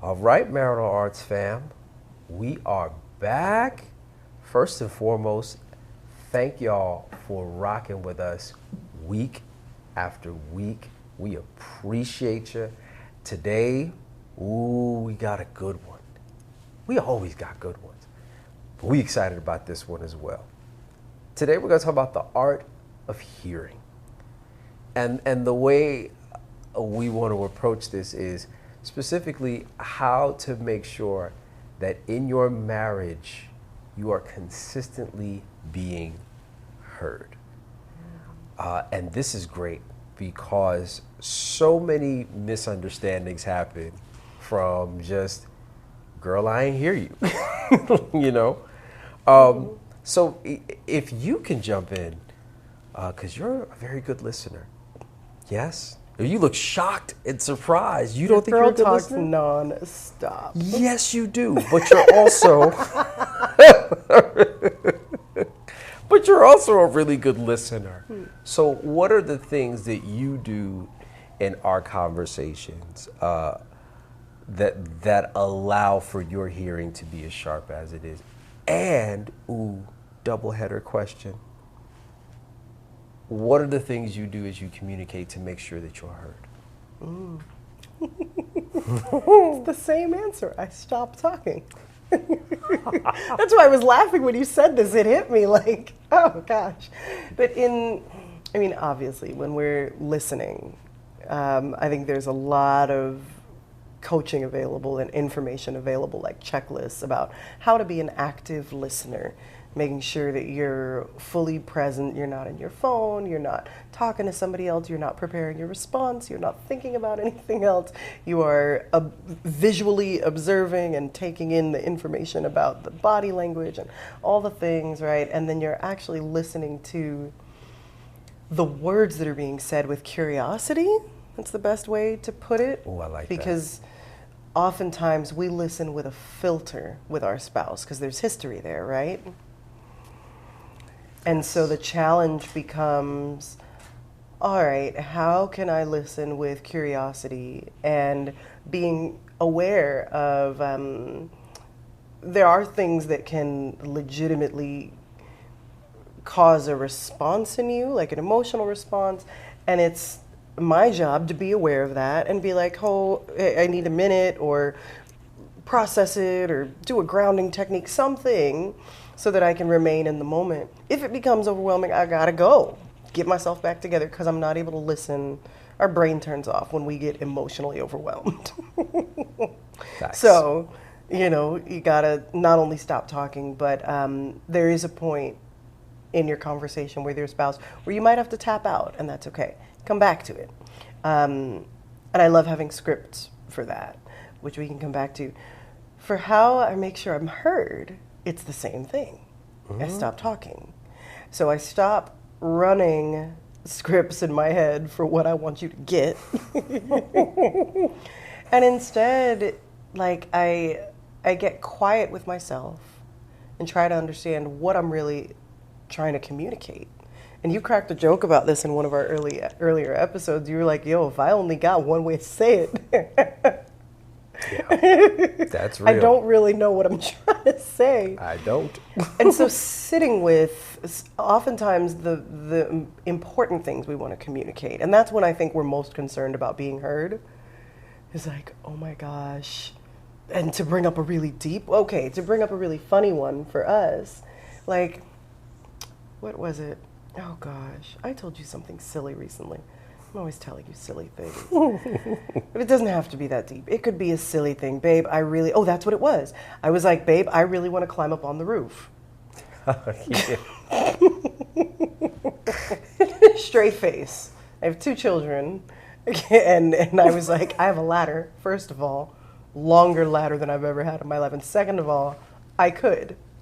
All right, Marital Arts fam, we are back. First and foremost, thank y'all for rocking with us week after week. We appreciate you. Today, we got a good one. We always got good ones, but we excited about this one as well. Today, we're going to talk about the art of hearing. And the way we want to approach this is specifically how to make sure that in your marriage you are consistently being heard. And this is great because so many misunderstandings happen from just, girl, I ain't hear you, you know? So if you can jump in, because you're a very good listener. Yes? You look shocked and surprised. You don't think you're a good listener? Girl talks non-stop. Yes, you do. But you're also a really good listener. So what are the things that you do in our conversations that allow for your hearing to be as sharp as it is? And, double header question. What are the things you do as you communicate to make sure that you're heard? It's the same answer. I stopped talking. That's why I was laughing when you said this. It hit me like, oh gosh. But obviously, when we're listening, I think there's a lot of coaching available and information available, like checklists about how to be an active listener. Making sure that you're fully present, you're not in your phone, you're not talking to somebody else, you're not preparing your response, you're not thinking about anything else, you are visually observing and taking in the information about the body language and all the things, right? And then you're actually listening to the words that are being said with curiosity. That's the best way to put it. Oh, I like that. Because oftentimes we listen with a filter with our spouse because there's history there, right? And so the challenge becomes, all right, how can I listen with curiosity and being aware of, there are things that can legitimately cause a response in you, like an emotional response, and it's my job to be aware of that and be like, oh, I need a minute, or process it, or do a grounding technique, something, so that I can remain in the moment. If it becomes overwhelming, I gotta go. Get myself back together because I'm not able to listen. Our brain turns off when we get emotionally overwhelmed. Facts. So, you gotta not only stop talking, but there is a point in your conversation with your spouse where you might have to tap out, and that's okay. Come back to it. And I love having scripts for that, which we can come back to. For how I make sure I'm heard, it's the same thing. I stop talking. So I stop running scripts in my head for what I want you to get. And instead, I get quiet with myself and try to understand what I'm really trying to communicate. And you cracked a joke about this in one of our earlier episodes. You were like, yo, if I only got one way to say it. Yeah, that's real. I don't really know what I'm trying to say. I don't. And so sitting with, oftentimes, the important things we want to communicate. And that's when I think we're most concerned about being heard. It's like, oh my gosh. And to bring up a really funny one for us. Like, what was it? Oh gosh, I told you something silly recently. I'm always telling you silly things. But it doesn't have to be that deep. It could be a silly thing. Babe, that's what it was. I was like, babe, I really want to climb up on the roof. Straight face. I have 2 children. And I was like, I have a ladder, first of all. Longer ladder than I've ever had in my life. And second of all, I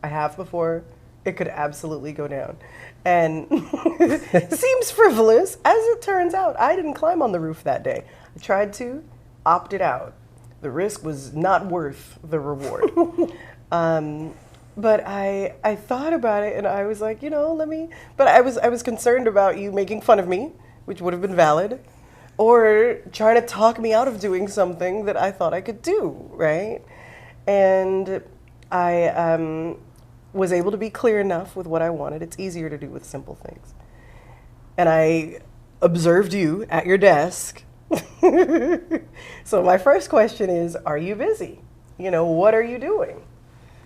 have before. It could absolutely go down. And it seems frivolous. As it turns out, I didn't climb on the roof that day. I tried to, opted out. The risk was not worth the reward. But I thought about it and I was like, but I was concerned about you making fun of me, which would have been valid. or trying to talk me out of doing something that I thought I could do, right? And I was able to be clear enough with what I wanted. It's easier to do with simple things. And I observed you at your desk. So my first question is, are you busy? What are you doing?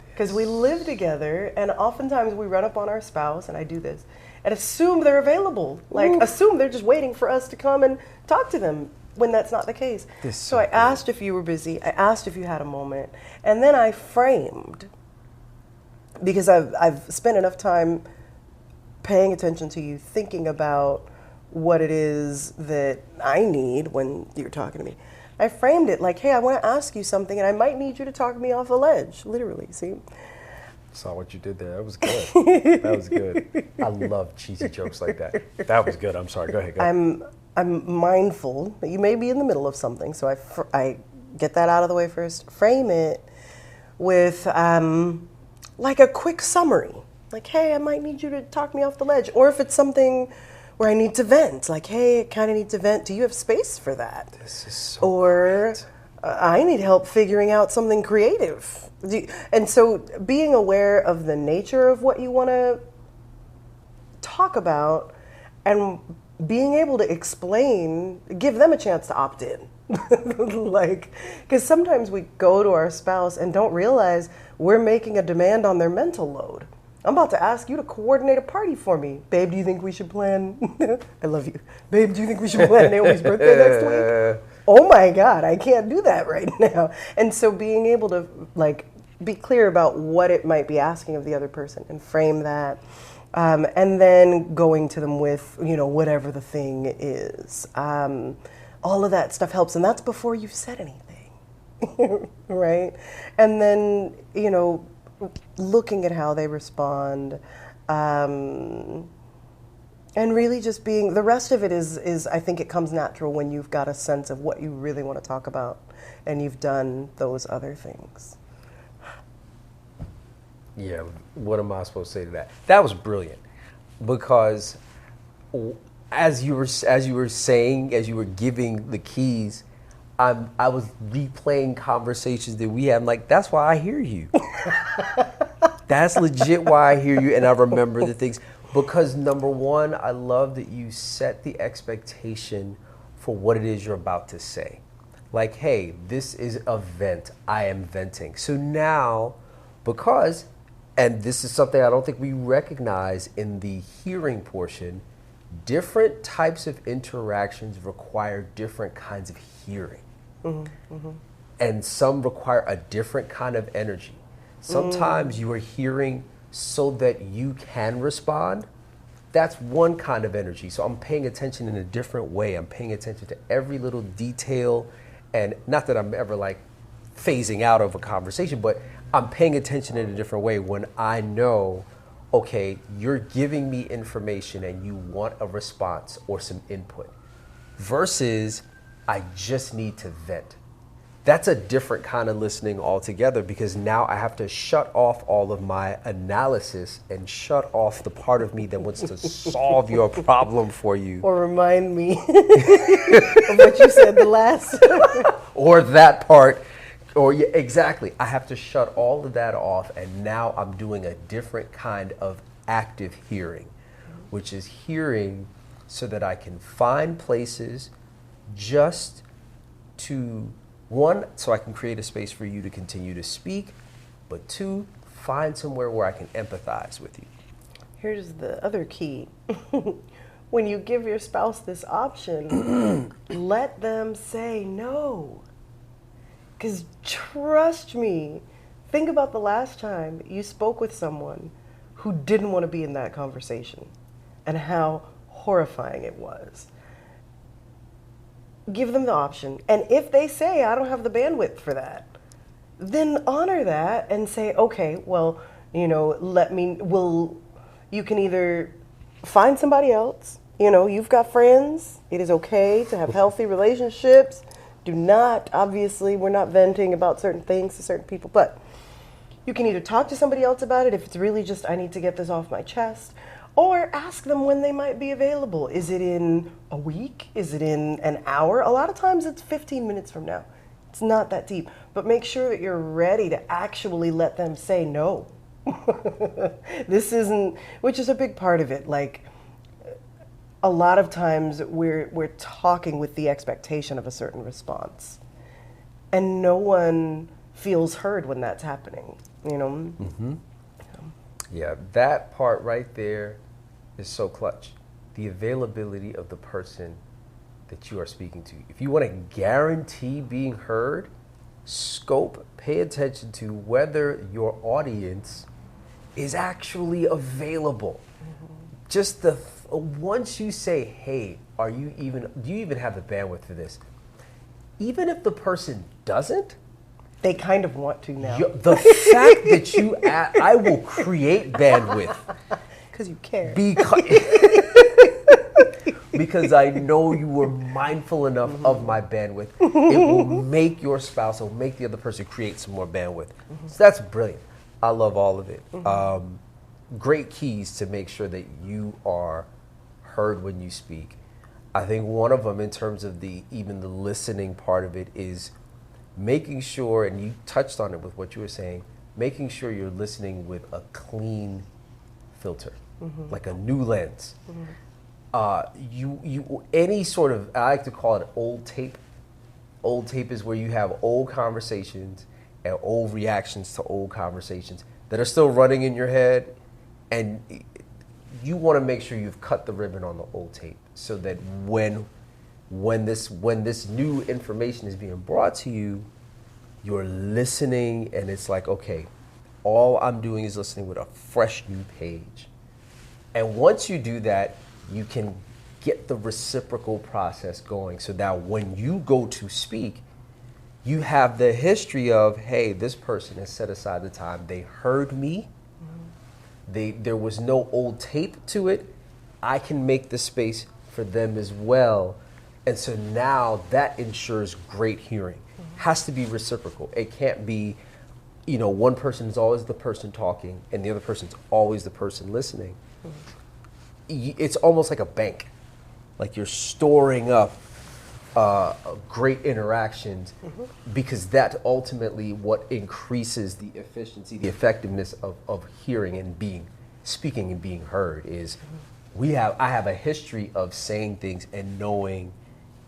Because we live together, and oftentimes we run up on our spouse, and I do this, and assume they're available. Assume they're just waiting for us to come and talk to them, when that's not the case. So I asked if you were busy. I asked if you had a moment. And then I framed, because I've spent enough time paying attention to you, thinking about what it is that I need when you're talking to me. I framed it like, hey, I want to ask you something, and I might need you to talk me off a ledge, literally, see? Saw what you did there. That was good. That was good. I love cheesy jokes like that. That was good. I'm sorry. Go ahead. I'm mindful that you may be in the middle of something, so I get that out of the way first. Frame it with like a quick summary. Like, hey, I might need you to talk me off the ledge. Or if it's something where I need to vent, like, hey, I kind of need to vent. Do you have space for that? This is so Or I need help figuring out something creative. And so being aware of the nature of what you want to talk about and being able to explain, give them a chance to opt in. Because sometimes we go to our spouse and don't realize we're making a demand on their mental load. I'm about to ask you to coordinate a party for me. Babe, do you think we should plan? I love you. Babe, do you think we should plan Naomi's birthday next week? Oh my God, I can't do that right now. And so being able to be clear about what it might be asking of the other person and frame that. And then going to them with, whatever the thing is. All of that stuff helps. And that's before you've said anything, right? And then, looking at how they respond. And really just being, the rest of it is I think it comes natural when you've got a sense of what you really want to talk about and you've done those other things. Yeah, what am I supposed to say to that? That was brilliant, because as you were saying, as you were giving the keys, I was replaying conversations that we had. I'm like, that's why I hear you. That's legit why I hear you, and I remember the things. Because number one, I love that you set the expectation for what it is you're about to say. Like, hey, this is a vent. I am venting. So now, because, and this is something I don't think we recognize in the hearing portion, different types of interactions require different kinds of hearing. Mm-hmm, mm-hmm. And some require a different kind of energy. Sometimes you are hearing so that you can respond. That's one kind of energy. So I'm paying attention in a different way. I'm paying attention to every little detail. And not that I'm ever phasing out of a conversation, but I'm paying attention in a different way when I know, okay, you're giving me information and you want a response or some input, versus I just need to vent. That's a different kind of listening altogether, because now I have to shut off all of my analysis and shut off the part of me that wants to solve your problem for you. Or remind me of what you said the last or that part. Or yeah, exactly. I have to shut all of that off, and now I'm doing a different kind of active hearing, which is hearing so that I can find places just to, one, so I can create a space for you to continue to speak, but two, find somewhere where I can empathize with you. Here's the other key. When you give your spouse this option, let them say no. Because trust me, think about the last time you spoke with someone who didn't want to be in that conversation and how horrifying it was. Give them the option. And if they say, I don't have the bandwidth for that, then honor that and say, okay, well, you can either find somebody else, you've got friends, it is okay to have healthy relationships. Do not, obviously, we're not venting about certain things to certain people, but you can either talk to somebody else about it if it's really just, I need to get this off my chest, Or ask them when they might be available. Is it in a week? Is it in an hour? A lot of times it's 15 minutes from now. It's not that deep. But make sure that you're ready to actually let them say no. This isn't, which is a big part of it. Like, a lot of times we're talking with the expectation of a certain response. And no one feels heard when that's happening, you know? Mm-hmm. Yeah, that part right there is so clutch. The availability of the person that you are speaking to. If you want to guarantee being heard, scope, pay attention to whether your audience is actually available. Mm-hmm. Just once you say, hey, do you even have the bandwidth for this? Even if the person doesn't, they kind of want to now. The fact that I will create bandwidth. Because you care. Because I know you were mindful enough mm-hmm. of my bandwidth. It will make your spouse, it will make the other person create some more bandwidth. Mm-hmm. So that's brilliant. I love all of it. Mm-hmm. Great keys to make sure that you are heard when you speak. I think one of them, in terms of even the listening part of it, is making sure, and you touched on it with what you were saying, making sure you're listening with a clean filter, mm-hmm. like a new lens. Mm-hmm. Any sort of, I like to call it old tape. Old tape is where you have old conversations and old reactions to old conversations that are still running in your head, and you want to make sure you've cut the ribbon on the old tape so that when this new information is being brought to you, you're listening, and it's like, okay, all I'm doing is listening with a fresh new page. And once you do that, you can get the reciprocal process going so that when you go to speak, you have the history of, hey, this person has set aside the time. They heard me. Mm-hmm. There was no old tape to it. I can make the space for them as well. And so now that ensures great hearing. Mm-hmm. Has to be reciprocal. It can't be, one person is always the person talking and the other person's always the person listening. Mm-hmm. It's almost like a bank. Like you're storing up great interactions, mm-hmm. because that's ultimately what increases the efficiency, the effectiveness of hearing and speaking and being heard is I have a history of saying things and knowing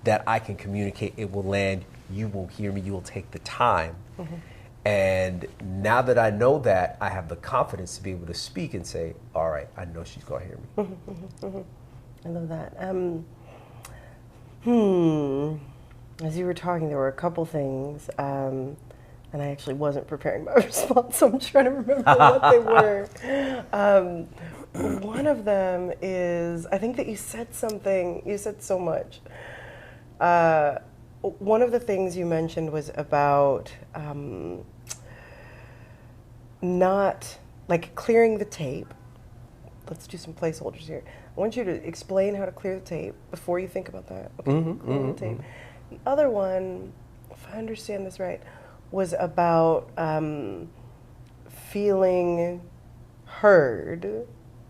that I can communicate, it will land, you will hear me, you will take the time. Mm-hmm. And now that I know that, I have the confidence to be able to speak and say, all right, I know she's going to hear me. Mm-hmm, mm-hmm, mm-hmm. I love that. As you were talking, there were a couple things, and I actually wasn't preparing my response, so I'm trying to remember what they were. One of them is, I think that you said so much. One of the things you mentioned was about not, like, clearing the tape. Let's do some placeholders here. I want you to explain how to clear the tape before you think about that. Okay, mm-hmm, clear the tape. The other one, if I understand this right, was about feeling heard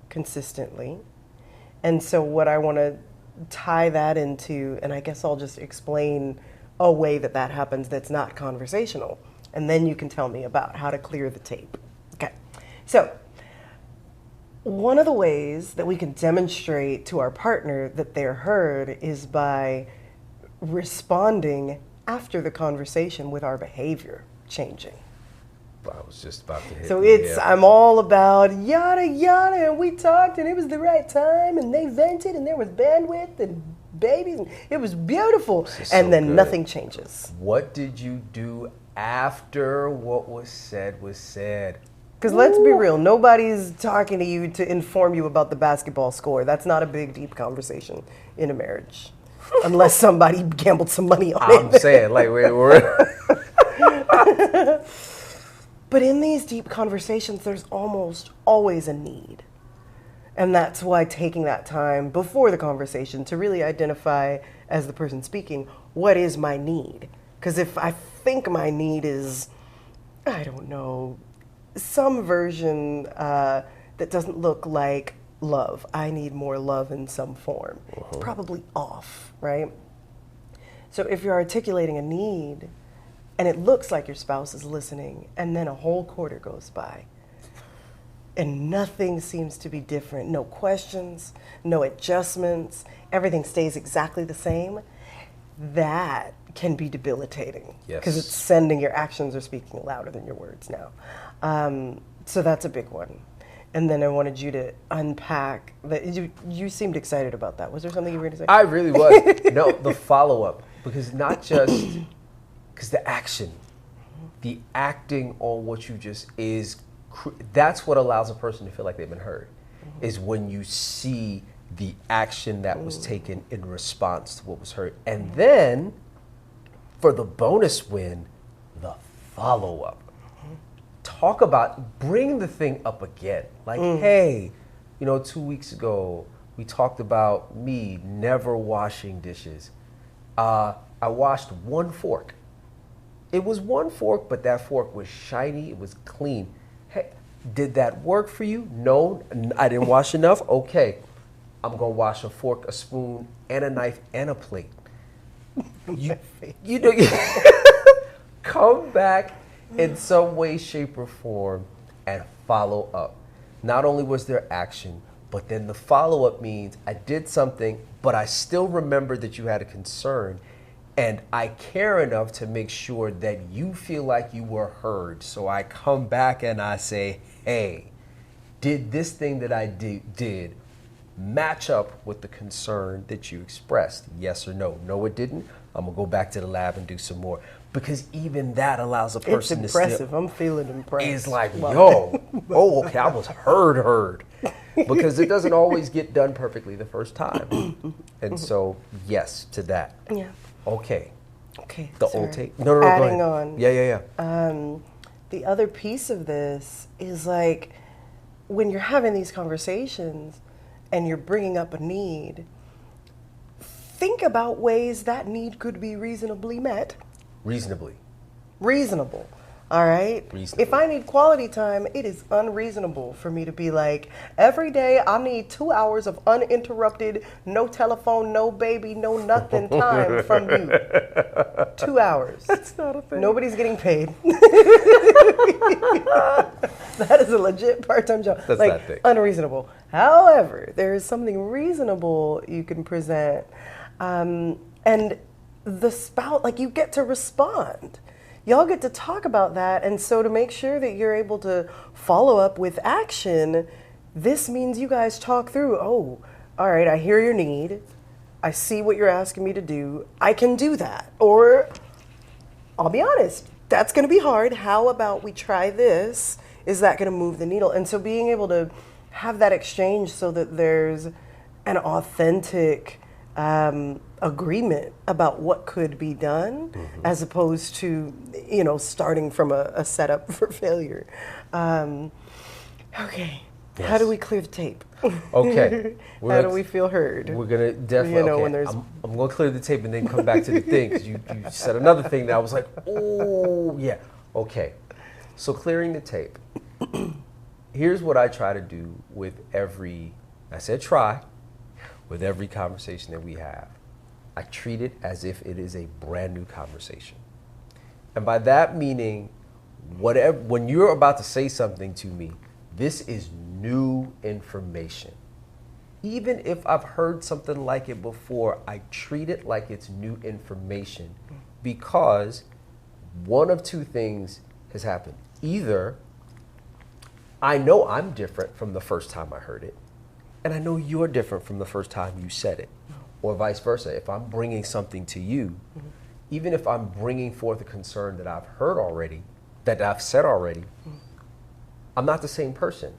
consistently. And so what I want to tie that into, and I guess I'll just explain a way that happens that's not conversational. And then you can tell me about how to clear the tape. Okay. So one of the ways that we can demonstrate to our partner that they're heard is by responding after the conversation with our behavior changing. I was just about to hit So I'm all about yada yada, and we talked, and it was the right time, and they vented, and there was bandwidth and babies, and it was beautiful. And then good. Nothing changes. What did you do after what was said was said? Because let's be real, nobody's talking to you to inform you about the basketball score. That's not a big, deep conversation in a marriage, unless somebody gambled some money on it. I'm saying, like, we're But in these deep conversations, there's almost always a need. And that's why taking that time before the conversation to really identify, as the person speaking, what is my need? Because if I think my need is, I don't know, some version that doesn't look like love. I need more love in some form. Probably off, right? So if you're articulating a need and it looks like your spouse is listening and then a whole quarter goes by and nothing seems to be different, no questions, no adjustments, everything stays exactly the same, that can be debilitating. Yes. Because it's sending your actions are speaking louder than your words now. So that's a big one. And then I wanted you to unpack that. You seemed excited about that. Was there something you were going to say? I really was. No, the follow-up. Because not just, because the action, the acting on what you just is, that's what allows a person to feel like they've been heard, is when you see the action that was taken in response to what was heard. And then, for the bonus win, the follow-up. Talk about, bring the thing up again. Like, hey, 2 weeks ago, we talked about me never washing dishes. I washed one fork. It was one fork, but that fork was shiny. It was clean. Hey, did that work for you? No, I didn't wash enough. Okay, I'm going to wash a fork, a spoon, and a knife, and a plate. You know, come back in some way, shape, or form and follow up. Not only was there action, but then the follow-up means I did something, but I still remember that you had a concern, and I care enough to make sure that you feel like you were heard. So I come back and I say, hey, did this thing that I did match up with the concern that you expressed? Yes or no? No, it didn't. I'm going to go back to the lab and do some more. Because even that allows a person to It's impressive. I'm feeling impressed. It's like, yo, oh, okay, I was heard. Because it doesn't always get done perfectly the first time. And so, yes, to that. Yeah. Okay. The old tape. No, adding go on. Yeah. The other piece of this is like when you're having these conversations and you're bringing up a need, think about ways that need could be reasonably met. Reasonable. All right? Reasonable. If I need quality time, it is unreasonable for me to be like, every day I need 2 hours of uninterrupted, no telephone, no baby, no nothing time from you. 2 hours. That's not a thing. Nobody's getting paid. That is a legit part-time job. That's like, not a thing. Unreasonable. However, there is something reasonable you can present. And the spouse, like, you get to respond. Y'all get to talk about that. And so to make sure that you're able to follow up with action, this means you guys talk through, oh, all right, I hear your need. I see what you're asking me to do. I can do that. Or, I'll be honest, that's going to be hard. How about we try this? Is that going to move the needle? And so being able to have that exchange so that there's an authentic agreement about what could be done, as opposed to, starting from a setup for failure. Okay. Yes. How do we clear the tape? Okay. How do we feel heard? We're going to definitely, when there's... I'm going to clear the tape and then come back to the thing, because you said another thing that I was like, oh, yeah. Okay. So clearing the tape. Here's what I try to do with every conversation that we have. I treat it as if it is a brand new conversation. And by that meaning, when you're about to say something to me, this is new information. Even if I've heard something like it before, I treat it like it's new information, because one of two things has happened. Either I know I'm different from the first time I heard it, and I know you're different from the first time you said it, or vice versa. If I'm bringing something to you, even if I'm bringing forth a concern that I've heard already, that I've said already, I'm not the same person.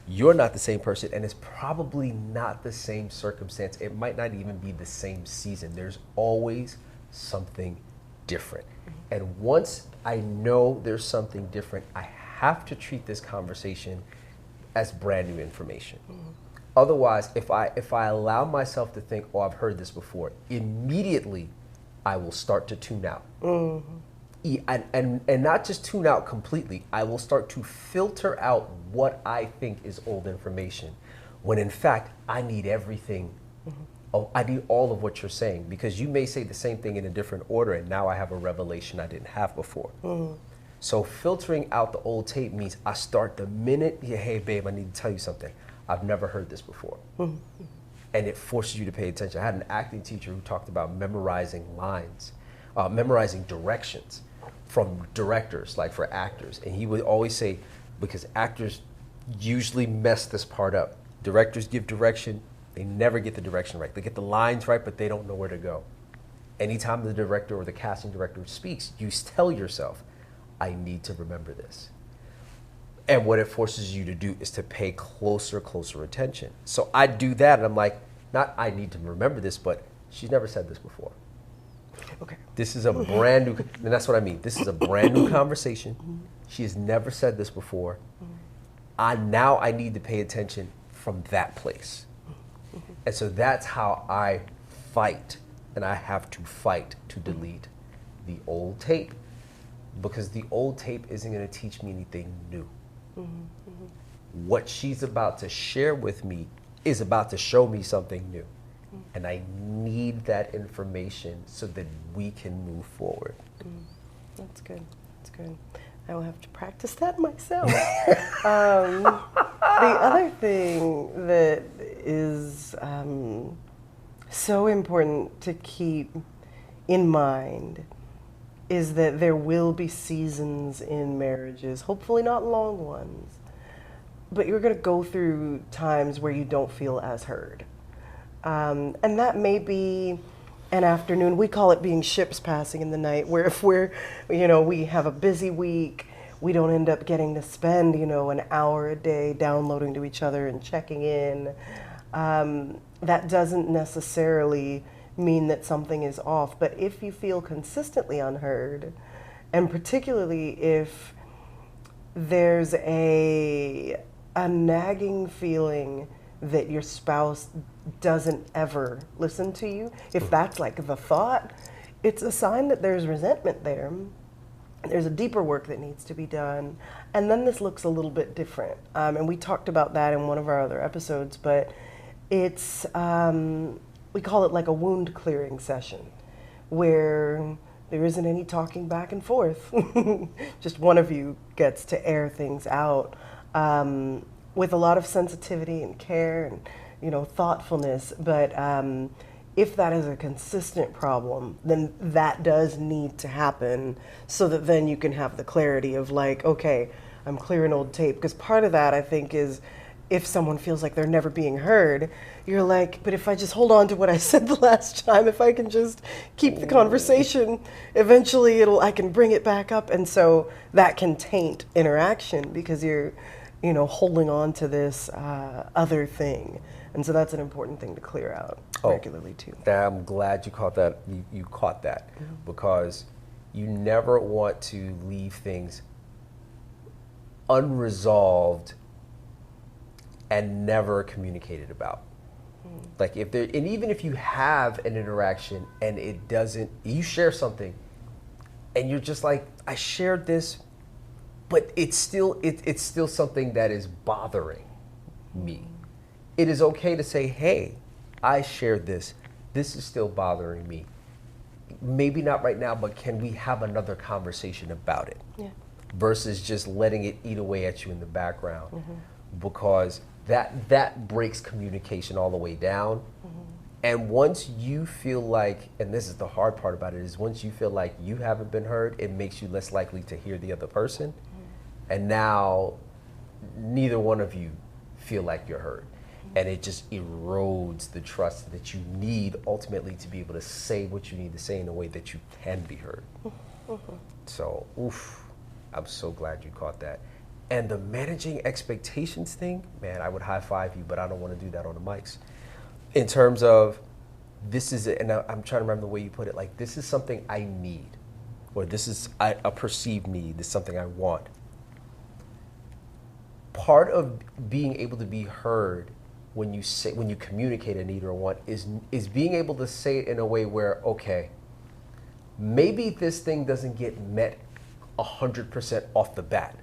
You're not the same person, and it's probably not the same circumstance. It might not even be the same season. There's always something different. And once I know there's something different, I have to treat this conversation as brand new information. Otherwise, if I allow myself to think, oh, I've heard this before, immediately I will start to tune out. And not just tune out completely, I will start to filter out what I think is old information, when in fact, I need everything. Oh, I need all of what you're saying, because you may say the same thing in a different order, and now I have a revelation I didn't have before. So filtering out the old tape means I start the minute, yeah, hey babe, I need to tell you something. I've never heard this before. And it forces you to pay attention. I had an acting teacher who talked about memorizing lines, memorizing directions from directors, like for actors. And he would always say, because actors usually mess this part up. Directors give direction, they never get the direction right. They get the lines right, but they don't know where to go. Anytime the director or the casting director speaks, you tell yourself, I need to remember this. And what it forces you to do is to pay closer attention. So I do that, and I'm like, not I need to remember this, but she's never said this before. Okay. This is a brand new, and that's what I mean. This is a brand new conversation. She has never said this before. Now I need to pay attention from that place. And so that's how I fight, and I have to fight to delete the old tape, because the old tape isn't going to teach me anything new. What she's about to share with me is about to show me something new. And I need that information so that we can move forward. That's good. That's good. I will have to practice that myself. The other thing that is so important to keep in mind is that there will be seasons in marriages, hopefully not long ones, but you're going to go through times where you don't feel as heard. And that may be an afternoon. We call it being ships passing in the night, where if we have a busy week, we don't end up getting to spend, an hour a day downloading to each other and checking in. That doesn't necessarily mean that something is off, but if you feel consistently unheard, and particularly if there's a nagging feeling that your spouse doesn't ever listen to you, if that's like the thought, it's a sign that there's resentment there. There's a deeper work that needs to be done, and then this looks a little bit different. And we talked about that in one of our other episodes, but it's we call it like a wound clearing session, where there isn't any talking back and forth. Just one of you gets to air things out with a lot of sensitivity and care and thoughtfulness. But if that is a consistent problem, then that does need to happen, so that then you can have the clarity of like, okay, I'm clearing old tape. Because part of that, I think, is if someone feels like they're never being heard, you're like, but if I just hold on to what I said the last time, if I can just keep the conversation, eventually I can bring it back up. And so that can taint interaction, because you're, holding on to this other thing. And so that's an important thing to clear out regularly too. I'm glad you caught that. You caught that, because you never want to leave things unresolved and never communicated about. Like and even if you have an interaction and it doesn't, you share something and you're just like, I shared this, but it's still something that is bothering me. It is okay to say, hey, I shared this. This is still bothering me. Maybe not right now, but can we have another conversation about it? Yeah. Versus just letting it eat away at you in the background. Because that breaks communication all the way down. And once you feel like, and this is the hard part about it, is once you feel like you haven't been heard, it makes you less likely to hear the other person. And now neither one of you feel like you're heard. And it just erodes the trust that you need ultimately to be able to say what you need to say in a way that you can be heard. So, I'm so glad you caught that. And the managing expectations thing, man, I would high five you, but I don't want to do that on the mics. In terms of, this is, and I'm trying to remember the way you put it, like, this is something I need, or this is a perceived need, this is something I want. Part of being able to be heard when you communicate a need or a want is being able to say it in a way where, okay, maybe this thing doesn't get met 100% off the bat,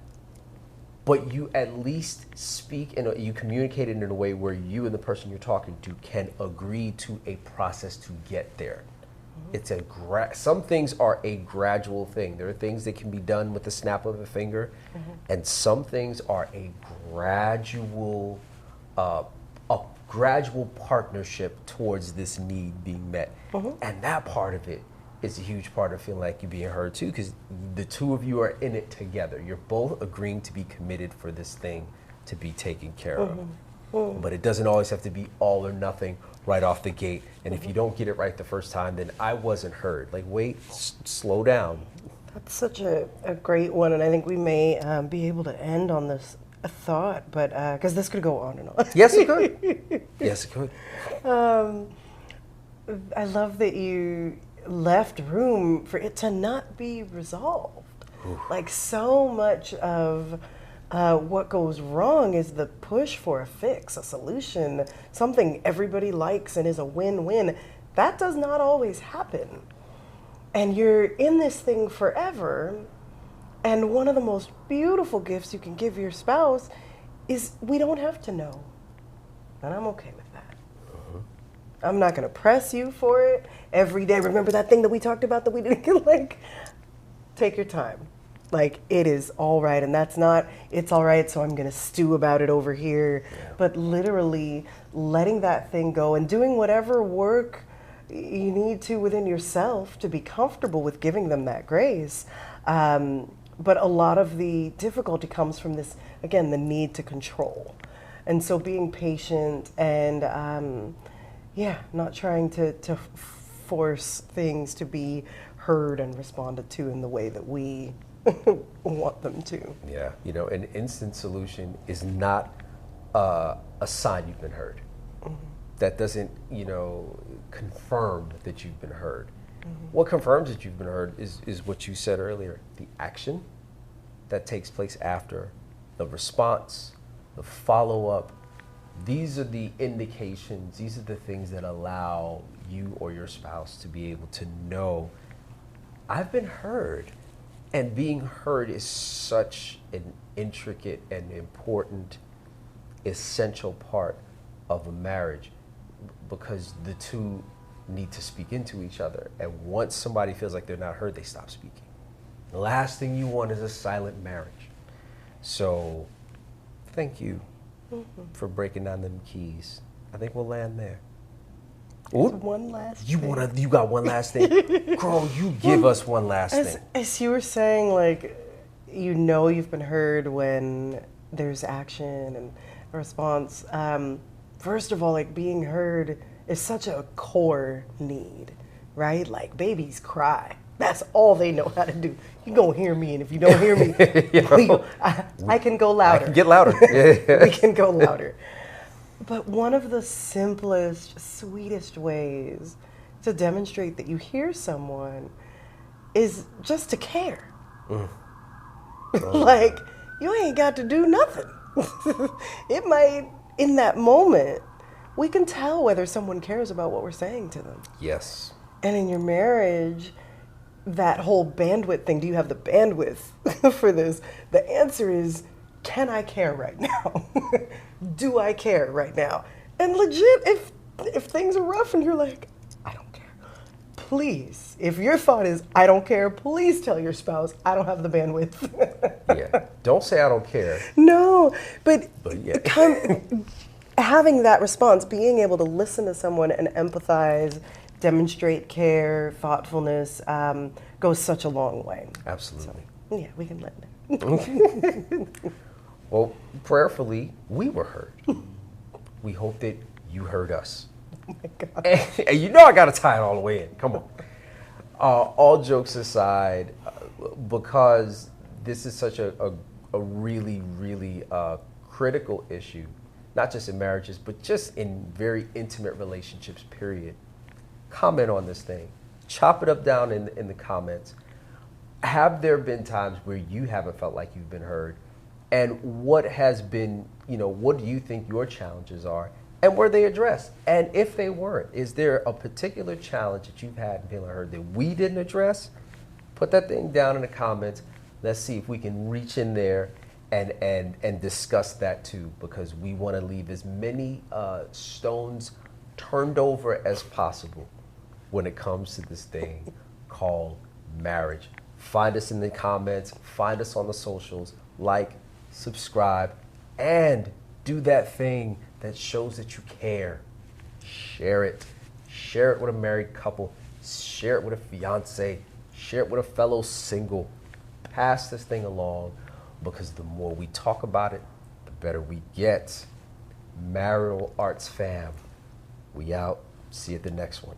but you at least speak and you communicate it in a way where you and the person you're talking to can agree to a process to get there. It's some things are a gradual thing. There are things that can be done with the snap of a finger, and some things are a gradual partnership towards this need being met. And that part of it is a huge part of feeling like you're being heard too, because the two of you are in it together. You're both agreeing to be committed for this thing to be taken care of. But it doesn't always have to be all or nothing right off the gate. And if you don't get it right the first time, then I wasn't heard. Like, wait, slow down. That's such a great one, and I think we may be able to end on this thought, but because this could go on and on. Yes, it could. Yes, it could. I love that you left room for it to not be resolved. Like, so much of what goes wrong is the push for a fix, a solution, something everybody likes and is a win-win. That does not always happen. And you're in this thing forever. And one of the most beautiful gifts you can give your spouse is we don't have to know. And I'm okay with that. I'm not going to press you for it every day. Remember that thing that we talked about that we didn't get? Like, take your time. Like, it is all right, and that's not, it's all right, so I'm going to stew about it over here. Yeah. But literally letting that thing go and doing whatever work you need to within yourself to be comfortable with giving them that grace. But a lot of the difficulty comes from this, again, the need to control. And so being patient and, not trying to force things to be heard and responded to in the way that we want them to. Yeah, an instant solution is not a sign you've been heard. That doesn't, confirm that you've been heard. What confirms that you've been heard is what you said earlier, the action that takes place after, the response, the follow-up. These are the indications, these are the things that allow you or your spouse to be able to know, I've been heard. And being heard is such an intricate and important, essential part of a marriage, because the two need to speak into each other. And once somebody feels like they're not heard, they stop speaking. The last thing you want is a silent marriage. So thank you for breaking down them keys. I think we'll land there. One last thing. You got one last thing? Girl, you give us one last thing. As you were saying, like, you've been heard when there's action and a response. First of all, like, being heard is such a core need, right? Like, babies cry. That's all they know how to do. You gonna hear me, and if you don't hear me, I can go louder. I can get louder. We can go louder. But one of the simplest, sweetest ways to demonstrate that you hear someone is just to care. Like, you ain't got to do nothing. It might, in that moment, we can tell whether someone cares about what we're saying to them. Yes. And in your marriage, that whole bandwidth thing, do you have the bandwidth for this? The answer is, can I care right now? Do I care right now? And legit, if things are rough and you're like, I don't care, please, if your thought is, I don't care, please tell your spouse, I don't have the bandwidth. Yeah, don't say I don't care. No, but yeah. Having that response, being able to listen to someone and empathize, demonstrate care, thoughtfulness, goes such a long way. Absolutely. So, yeah, we can let it. Well, prayerfully, we were heard. We hope that you heard us. Oh my God. And I got to tie it all the way in. Come on. All jokes aside, because this is such a really, really critical issue, not just in marriages, but just in very intimate relationships, period. Comment on this thing. Chop it up down in the comments. Have there been times where you haven't felt like you've been heard? And what has been, what do you think your challenges are? And were they addressed? And if they weren't, is there a particular challenge that you've had in feeling heard that we didn't address? Put that thing down in the comments. Let's see if we can reach in there and discuss that too, because we want to leave as many stones turned over as possible when it comes to this thing called marriage. Find us in the comments, find us on the socials, like, subscribe, and do that thing that shows that you care. Share it. Share it with a married couple. Share it with a fiance. Share it with a fellow single. Pass this thing along, because the more we talk about it, the better we get. Marital Arts fam, we out. See you at the next one.